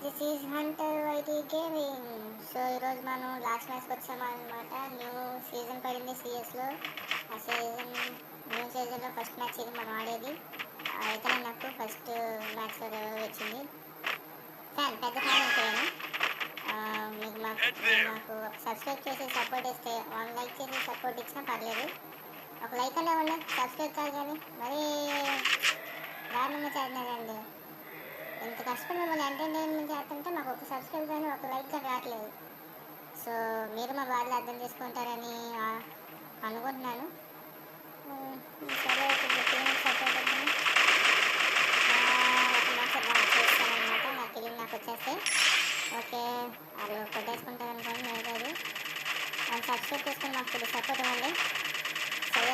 This is Hunter YT gaming. So ఈరోజు మనం last మ్యాచ్కి వచ్చామన్నమాట. న్యూ సీజన్ పడింది సిఎస్లో. ఆ సీజన్ న్యూ సీజన్లో ఫస్ట్ మ్యాచ్ ఇది మనం ఆడేది. అయితేనే నాకు ఫస్ట్ మ్యాచ్లో వచ్చింది. పెద్ద ఫ్యాన్ అయిపోయాను. మాకు సబ్స్క్రైబ్ చేసి సపోర్ట్ ఇస్తే 1 లైక్ చేసి సపోర్ట్ ఇచ్చినా పర్లేదు. ఒక లైక్ అనే ఉన్నాయి, సబ్స్క్రైబ్ కాదు కానీ మరీ దారుణంగా చేస్తున్నారండి. ఇంత కష్టపడి మిమ్మల్ని ఎంటర్టైన్మెంట్ చేస్తుంటే మాకు ఒక సబ్స్క్రైబ్ కానీ ఒక లైక్ కానీ రావట్లేదు. సో మీరు మా బాధలు అర్థం చేసుకుంటారని అనుకుంటున్నాను. సరే సపోర్ట్ చేస్తానమాట. నా కిలింగ్ నాకు వచ్చేస్తే ఓకే వాళ్ళు కొట్టేసుకుంటారు అనుకోండి. నేను కాదు వాళ్ళు సబ్స్క్రైబ్ చేసుకొని మాకు సపోర్ట్ ఇవ్వండి. సరే